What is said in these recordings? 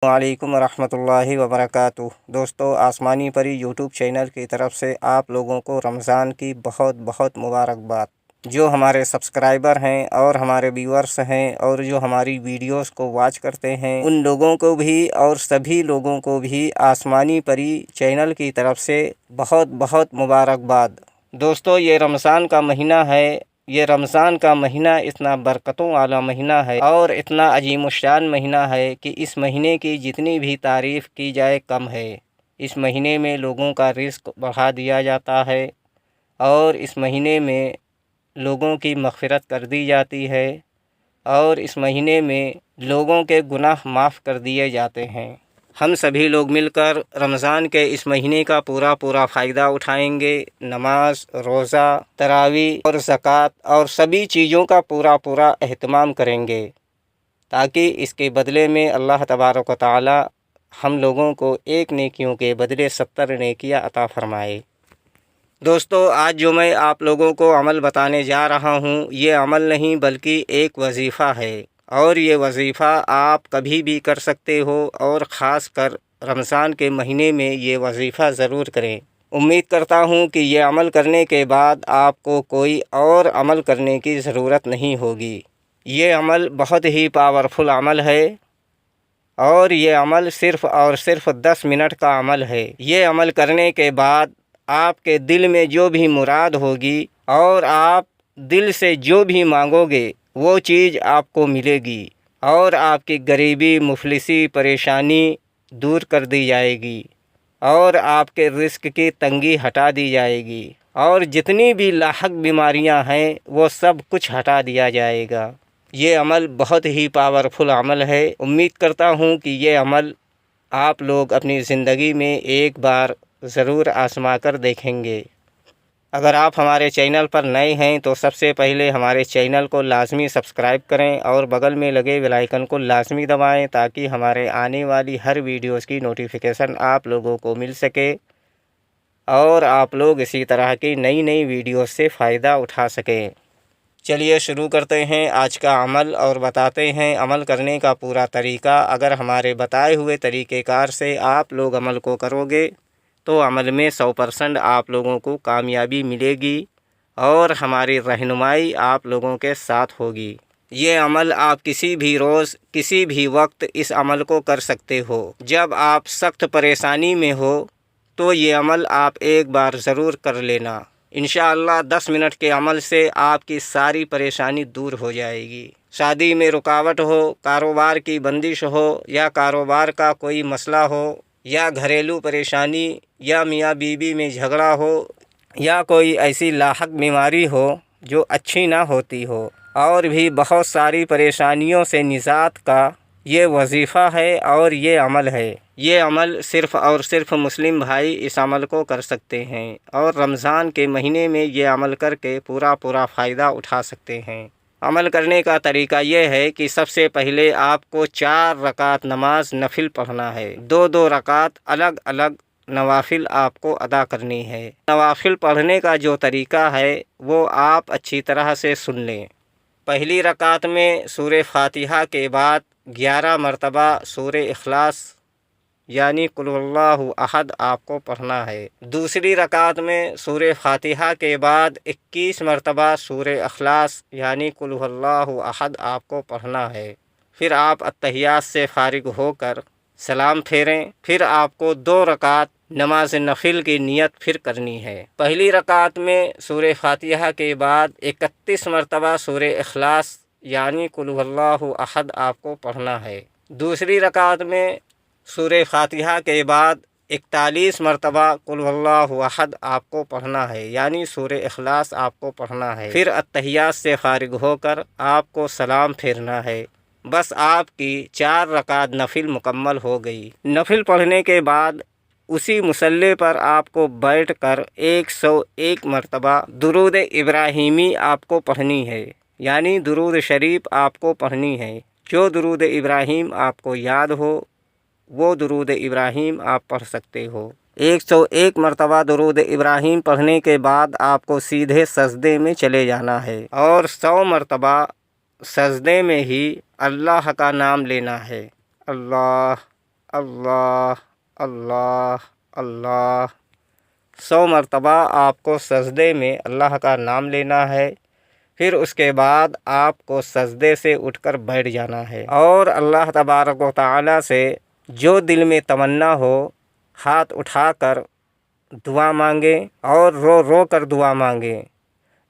وعلیکم ورحمۃ اللہ وبرکاتہ۔ دوستو، آسمانی پری یوٹیوب چینل کی طرف سے آپ لوگوں کو رمضان کی بہت بہت مبارکباد۔ جو ہمارے سبسکرائبر ہیں اور ہمارے ویورز ہیں اور جو ہماری ویڈیوز کو واچ کرتے ہیں، ان لوگوں کو بھی اور سبھی لوگوں کو بھی آسمانی پری چینل کی طرف سے بہت بہت مبارکباد۔ دوستو، یہ رمضان کا مہینہ ہے۔ یہ رمضان کا مہینہ اتنا برکتوں والا مہینہ ہے اور اتنا عظیم الشان مہینہ ہے کہ اس مہینے کی جتنی بھی تعریف کی جائے کم ہے۔ اس مہینے میں لوگوں کا رزق بڑھا دیا جاتا ہے اور اس مہینے میں لوگوں کی مغفرت کر دی جاتی ہے اور اس مہینے میں لوگوں کے گناہ معاف کر دیے جاتے ہیں۔ ہم سبھی لوگ مل کر رمضان کے اس مہینے کا پورا فائدہ اٹھائیں گے۔ نماز، روزہ، تراویح اور زکوٰۃ اور سبھی چیزوں کا پورا اہتمام کریں گے تاکہ اس کے بدلے میں اللہ تبارک و تعالی ہم لوگوں کو ایک نیکیوں کے بدلے 70 نیکیاں عطا فرمائے۔ دوستو، آج جو میں آپ لوگوں کو عمل بتانے جا رہا ہوں، یہ عمل نہیں بلکہ ایک وظیفہ ہے، اور یہ وظیفہ آپ کبھی بھی کر سکتے ہو اور خاص کر رمضان کے مہینے میں یہ وظیفہ ضرور کریں۔ امید کرتا ہوں کہ یہ عمل کرنے کے بعد آپ کو کوئی اور عمل کرنے کی ضرورت نہیں ہوگی۔ یہ عمل بہت ہی پاورفل عمل ہے اور یہ عمل صرف اور صرف 10 منٹ کا عمل ہے۔ یہ عمل کرنے کے بعد آپ کے دل میں جو بھی مراد ہوگی اور آپ دل سے جو بھی مانگو گے وہ چیز آپ کو ملے گی اور آپ کی غریبی، مفلسی، پریشانی دور کر دی جائے گی اور آپ کے رزق کی تنگی ہٹا دی جائے گی اور جتنی بھی لاحق بیماریاں ہیں وہ سب کچھ ہٹا دیا جائے گا۔ یہ عمل بہت ہی پاورفل عمل ہے۔ امید کرتا ہوں کہ یہ عمل آپ لوگ اپنی زندگی میں ایک بار ضرور آزما کر دیکھیں گے۔ اگر آپ ہمارے چینل پر نئے ہیں تو سب سے پہلے ہمارے چینل کو لازمی سبسکرائب کریں اور بغل میں لگے بیل آئیکن کو لازمی دبائیں تاکہ ہمارے آنے والی ہر ویڈیوز کی نوٹیفیکیشن آپ لوگوں کو مل سکے اور آپ لوگ اسی طرح کی نئی ویڈیوز سے فائدہ اٹھا سکیں۔ چلیے شروع کرتے ہیں آج کا عمل اور بتاتے ہیں عمل کرنے کا پورا طریقہ۔ اگر ہمارے بتائے ہوئے طریقہ کار سے آپ لوگ عمل کو کرو گے تو عمل میں 100% آپ لوگوں کو کامیابی ملے گی اور ہماری رہنمائی آپ لوگوں کے ساتھ ہوگی۔ یہ عمل آپ کسی بھی روز، کسی بھی وقت اس عمل کو کر سکتے ہو۔ جب آپ سخت پریشانی میں ہو تو یہ عمل آپ ایک بار ضرور کر لینا۔ انشاءاللہ 10 منٹ کے عمل سے آپ کی ساری پریشانی دور ہو جائے گی۔ شادی میں رکاوٹ ہو، کاروبار کی بندش ہو یا کاروبار کا کوئی مسئلہ ہو یا گھریلو پریشانی یا میاں بیوی میں جھگڑا ہو یا کوئی ایسی لاحق بیماری ہو جو اچھی نہ ہوتی ہو، اور بھی بہت ساری پریشانیوں سے نجات کا یہ وظیفہ ہے اور یہ عمل ہے۔ یہ عمل صرف اور صرف مسلم بھائی اس عمل کو کر سکتے ہیں اور رمضان کے مہینے میں یہ عمل کر کے پورا فائدہ اٹھا سکتے ہیں۔ عمل کرنے کا طریقہ یہ ہے کہ سب سے پہلے آپ کو 4 رکعت نماز نفل پڑھنا ہے۔ 2 رکعت الگ الگ نوافل آپ کو ادا کرنی ہے۔ نوافل پڑھنے کا جو طریقہ ہے وہ آپ اچھی طرح سے سن لیں۔ پہلی رکعت میں سورہ فاتحہ کے بعد 11 مرتبہ سورہ اخلاص یعنی قل اللہ احد آپ کو پڑھنا ہے۔ دوسری رکعت میں سورہ فاتحہ کے بعد 21 مرتبہ سورہ اخلاص یعنی قل اللہ احد آپ کو پڑھنا ہے۔ پھر آپ اتحیات سے فارغ ہو کر سلام پھیریں۔ پھر آپ کو 2 رکعت نماز نفل کی نیت پھر کرنی ہے۔ پہلی رکعت میں سورہ فاتحہ کے بعد 31 مرتبہ سورہ اخلاص یعنی قل اللہ احد آپ کو پڑھنا ہے۔ دوسری رکعت میں سورہ فاتحہ کے بعد 41 مرتبہ قل اللہ احد آپ کو پڑھنا ہے یعنی سورہ اخلاص آپ کو پڑھنا ہے۔ پھر اتحیات سے فارغ ہو کر آپ کو سلام پھیرنا ہے۔ بس آپ کی 4 رکعت نفل مکمل ہو گئی۔ نفل پڑھنے کے بعد اسی مصلی پر آپ کو بیٹھ کر 101 مرتبہ درود ابراہیمی آپ کو پڑھنی ہے یعنی درود شریف آپ کو پڑھنی ہے۔ جو درود ابراہیم آپ کو یاد ہو وہ درود ابراہیم آپ پڑھ سکتے ہو۔ 101 مرتبہ درود ابراہیم پڑھنے کے بعد آپ کو سیدھے سجدے میں چلے جانا ہے اور 100 مرتبہ سجدے میں ہی اللہ کا نام لینا ہے۔ اللہ اللہ اللہ اللہ 100 مرتبہ آپ کو سجدے میں اللہ کا نام لینا ہے، پھر اس کے بعد آپ کو سجدے سے اٹھ کر بیٹھ جانا ہے، اور اللہ تبارک و تعالیٰ سے جو دل میں تمنا ہو ہاتھ اٹھا کر دعا مانگیں اور رو رو کر دعا مانگیں۔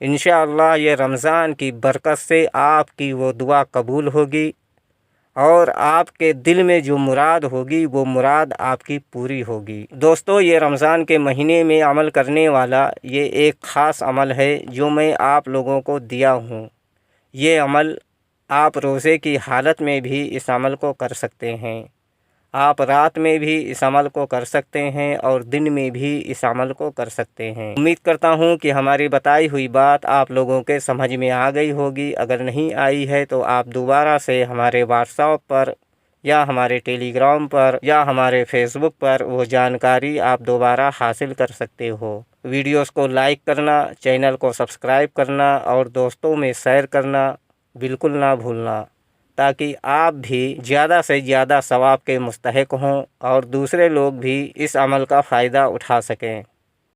انشاءاللہ یہ رمضان کی برکت سے آپ کی وہ دعا قبول ہوگی، اور آپ کے دل میں جو مراد ہوگی وہ مراد آپ کی پوری ہوگی۔ دوستو، یہ رمضان کے مہینے میں عمل کرنے والا یہ ایک خاص عمل ہے جو میں آپ لوگوں کو دیا ہوں۔ یہ عمل آپ روزے کی حالت میں بھی اس عمل کو کر سکتے ہیں، آپ رات میں بھی اس عمل کو کر سکتے ہیں، اور دن میں بھی اس عمل کو کر سکتے ہیں۔ امید کرتا ہوں کہ ہماری بتائی ہوئی بات آپ لوگوں کے سمجھ میں آ گئی ہوگی۔ اگر نہیں آئی ہے تو آپ دوبارہ سے ہمارے واٹس ایپ پر یا ہمارے ٹیلی گرام پر یا ہمارے فیس بک پر وہ جانکاری آپ دوبارہ حاصل کر سکتے ہو۔ ویڈیوز کو لائک کرنا، چینل کو سبسکرائب کرنا اور دوستوں میں شیئر کرنا بالکل نہ بھولنا، تاکہ آپ بھی زیادہ سے زیادہ ثواب کے مستحق ہوں اور دوسرے لوگ بھی اس عمل کا فائدہ اٹھا سکیں۔